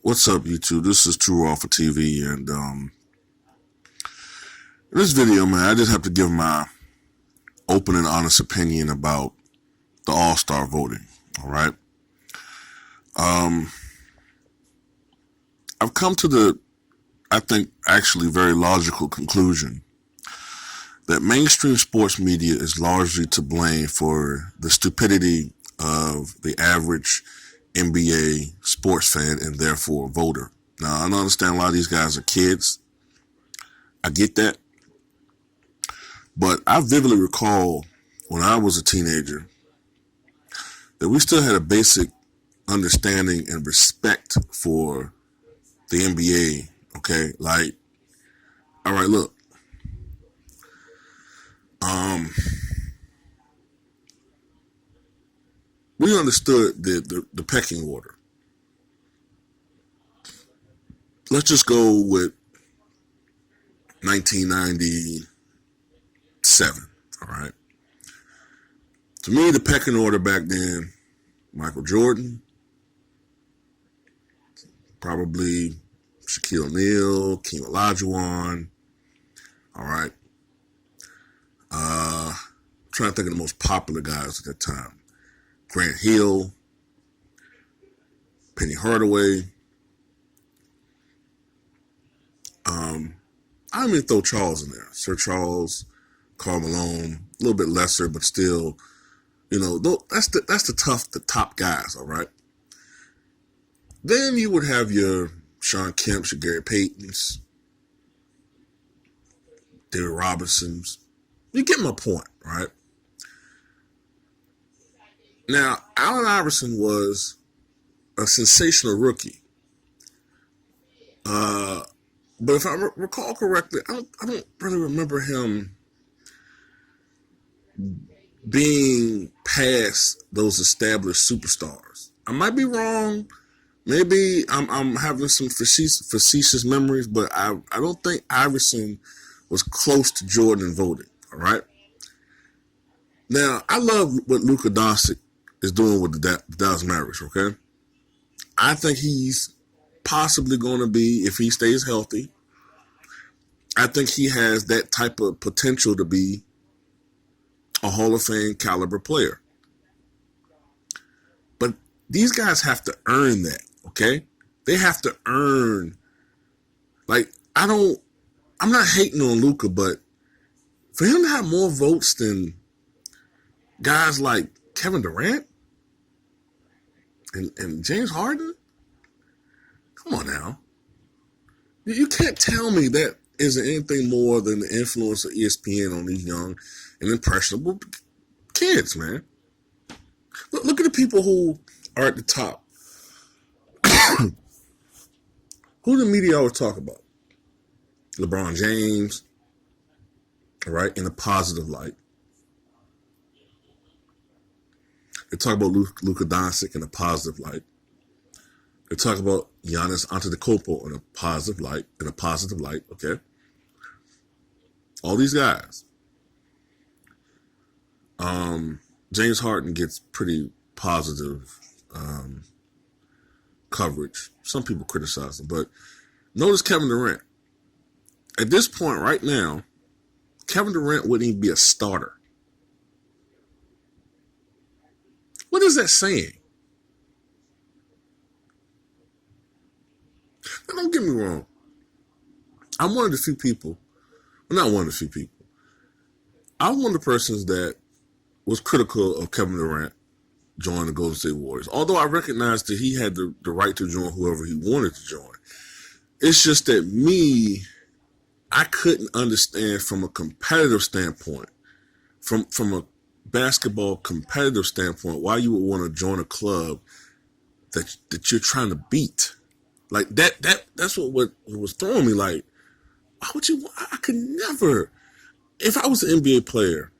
What's up, YouTube? This is True Raw for TV, and in this video, man, I just have to give my open and honest opinion about the All-Star voting. All right, I've come to the, I think, actually very logical conclusion that mainstream sports media is largely to blame for the stupidity of the average NBA sports fan and therefore voter. Now, I understand a lot of these guys are kids. I get that. But I vividly recall when I was a teenager that we still had a basic understanding and respect for the NBA. Okay, like, all right, look, we understood the pecking order. Let's just go with 1997. All right. To me, the pecking order back then: Michael Jordan, probably Shaquille O'Neal, King Olajuwon. All right. Trying to think of the most popular guys at that time: Grant Hill, Penny Hardaway. I even throw Charles in there. Sir Charles, Karl Malone, a little bit lesser, but still, that's the top guys, all right? Then you would have your Sean Kemps, your Gary Paytons, David Robinsons. You get my point, right? Now, Allen Iverson was a sensational rookie. But if I recall correctly, I don't really remember him being past those established superstars. I might be wrong. Maybe I'm having some facetious memories, but I don't think Iverson was close to Jordan voting. All right. Now, I love what Luka Doncic is doing with the Dallas Mavericks. Okay, I think he's possibly going to be, if he stays healthy, I think he has that type of potential to be a Hall of Fame caliber player. But these guys have to earn that, okay? They have to earn. Like, I'm not hating on Luka, but for him to have more votes than guys like Kevin Durant and James Harden, come on now. You can't tell me that isn't anything more than the influence of ESPN on these young and impressionable kids, man. Look at the people who are at the top. Who the media always talk about? LeBron James, all right, in a positive light. They talk about Luka Doncic in a positive light. They talk about Giannis Antetokounmpo in a positive light, okay? All these guys. James Harden gets pretty positive coverage. Some people criticize him, but notice Kevin Durant. At this point right now, Kevin Durant wouldn't even be a starter. What is that saying? Now, don't get me wrong. I'm one of the few people, well, not one of the few people. I'm one of the persons that was critical of Kevin Durant joining the Golden State Warriors. Although I recognize that he had the right to join whoever he wanted to join. It's just that I couldn't understand from a competitive standpoint, from a basketball competitive standpoint, why you would want to join a club that you're trying to beat. Like that's what was throwing me. Like, why would you? I could never. If I was an NBA player,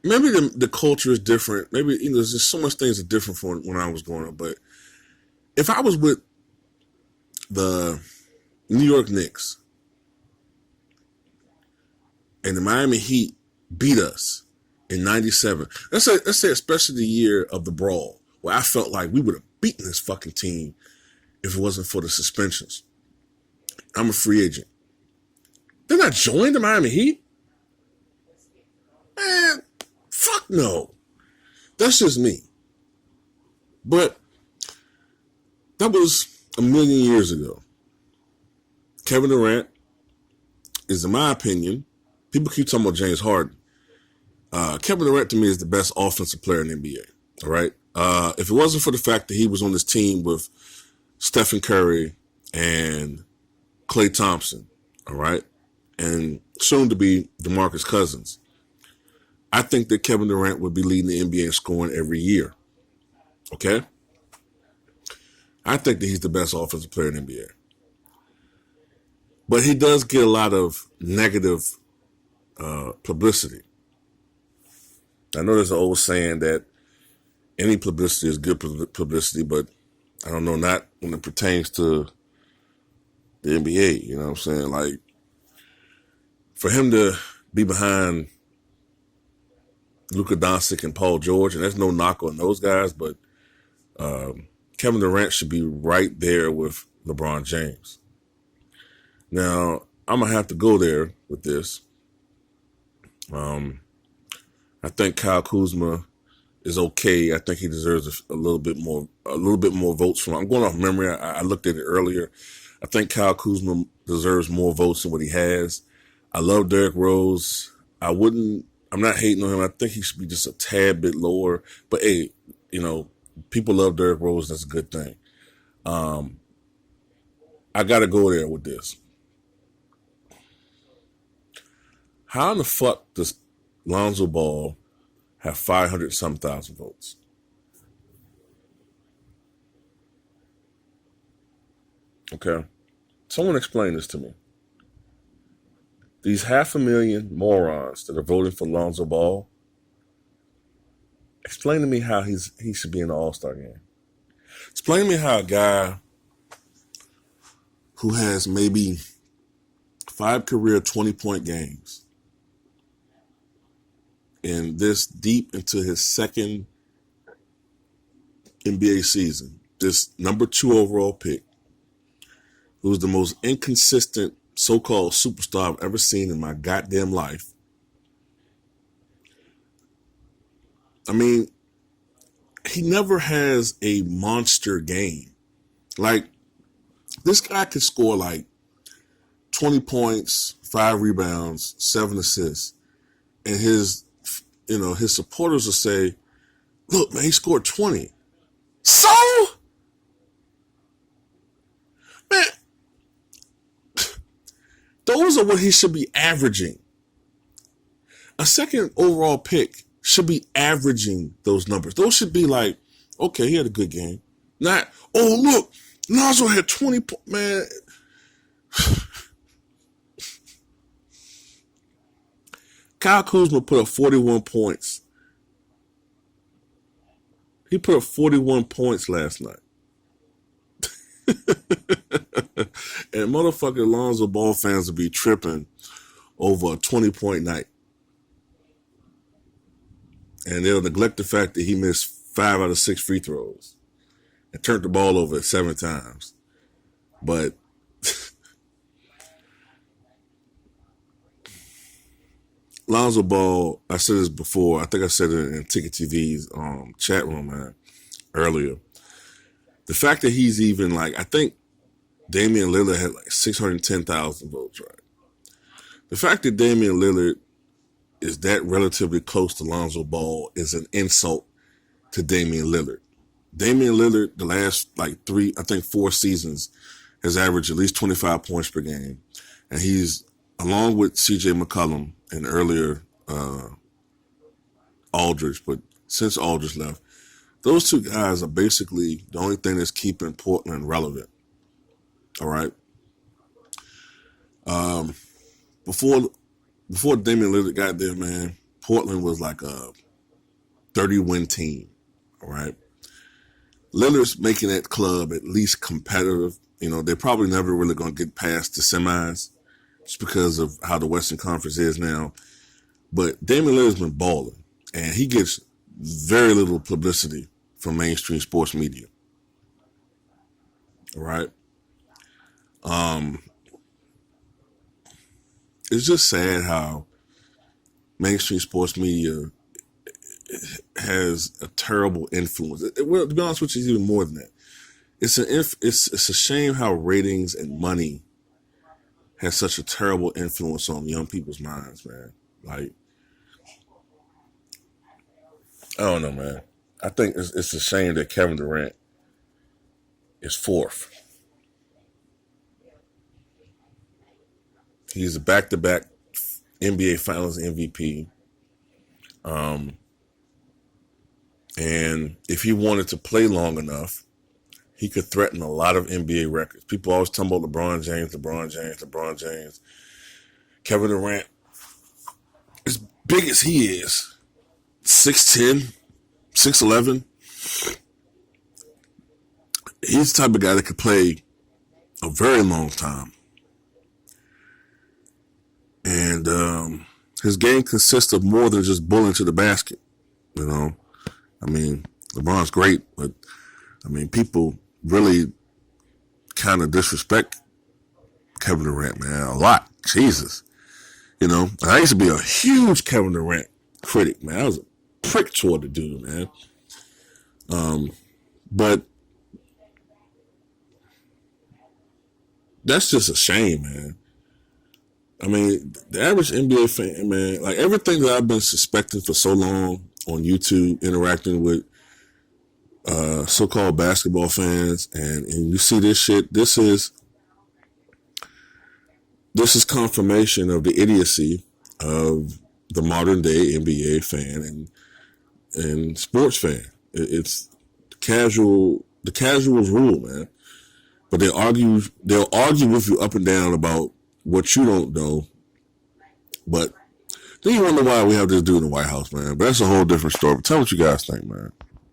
maybe the culture is different. Maybe there's just so much things are different from when I was growing up. But if I was with the New York Knicks and the Miami Heat beat us in '97, let's say especially the year of the brawl, where I felt like we would have beaten this fucking team. if it wasn't for the suspensions. I'm a free agent. Then I joined the Miami Heat? Man, fuck no. That's just me. But that was a million years ago. Kevin Durant is, in my opinion, people keep talking about James Harden. Kevin Durant, to me, is the best offensive player in the NBA. All right? If it wasn't for the fact that he was on this team with Stephen Curry and Klay Thompson, all right, and soon to be DeMarcus Cousins, I think that Kevin Durant would be leading the NBA in scoring every year. Okay? I think that he's the best offensive player in the NBA. But he does get a lot of negative publicity. I know there's an old saying that any publicity is good publicity, but I don't know, not when it pertains to the NBA. You know what I'm saying? Like, for him to be behind Luka Doncic and Paul George, and there's no knock on those guys, but Kevin Durant should be right there with LeBron James. Now, I'm going to have to go there with this. I think Kyle Kuzma is okay. I think he deserves a little bit more votes from. I'm going off memory. I looked at it earlier. I think Kyle Kuzma deserves more votes than what he has. I love Derrick Rose. I'm not hating on him. I think he should be just a tad bit lower. But hey, people love Derrick Rose. That's a good thing. I got to go there with this. How in the fuck does Lonzo Ball have 500-some thousand votes? Okay. Someone explain this to me. These 500,000 morons that are voting for Lonzo Ball, explain to me how he should be in the All-Star game. Explain to me how a guy who has maybe 5 career 20-point games and this deep into his second NBA season, this number 2 overall pick, who's the most inconsistent so-called superstar I've ever seen in my goddamn life. I mean, he never has a monster game. Like, this guy could score like 20 points, 5 rebounds, 7 assists, and his supporters will say, look, man, he scored 20. So? Man, those are what he should be averaging. A second overall pick should be averaging those numbers. Those should be like, okay, he had a good game. Not, oh, look, Lonzo had 20 points. Man. Kyle Kuzma put up 41 points. He put up 41 points last night. And motherfucking Lonzo Ball fans will be tripping over a 20-point night. And they'll neglect the fact that he missed 5 out of 6 free throws and turned the ball over 7 times. But Lonzo Ball, I said this before. I think I said it in Ticket TV's chat room, man, earlier. The fact that he's even like, I think Damian Lillard had like 610,000 votes, right? The fact that Damian Lillard is that relatively close to Lonzo Ball is an insult to Damian Lillard. Damian Lillard, the last 4 seasons, has averaged at least 25 points per game. And he's, along with CJ McCollum and earlier Aldridge, but since Aldridge left, those 2 guys are basically the only thing that's keeping Portland relevant. All right? Before Damian Lillard got there, man, Portland was like a 30-win team. All right? Lillard's making that club at least competitive. They're probably never really going to get past the semis just because of how the Western Conference is now. But Damian Lillard's been balling, and he gets very little publicity from mainstream sports media. right? It's just sad how mainstream sports media has a terrible influence. Well, to be honest with you, it's even more than that. It's a shame how ratings and money has such a terrible influence on young people's minds, man. Like, I don't know, man. I think it's a shame that Kevin Durant is fourth. He's a back-to-back NBA Finals MVP. And if he wanted to play long enough, he could threaten a lot of NBA records. People always talk about LeBron James, LeBron James, LeBron James. Kevin Durant, as big as he is, 6'10", 6'11", he's the type of guy that could play a very long time. And his game consists of more than just bullying to the basket. You know, I mean, LeBron's great, but I mean, people really kind of disrespect Kevin Durant, man, a lot. Jesus. You know, I used to be a huge Kevin Durant critic, man. I was a prick toward the dude, man. But that's just a shame, man. I mean, the average NBA fan, man, like everything that I've been suspecting for so long on YouTube, interacting with so-called basketball fans, and you see this shit, this is confirmation of the idiocy of the modern day NBA fan and sports fan. It's the casuals rule, man. But they'll argue with you up and down about what you don't know. But then you wonder why we have this dude in the White House, man. But that's a whole different story. But tell me what you guys think, man.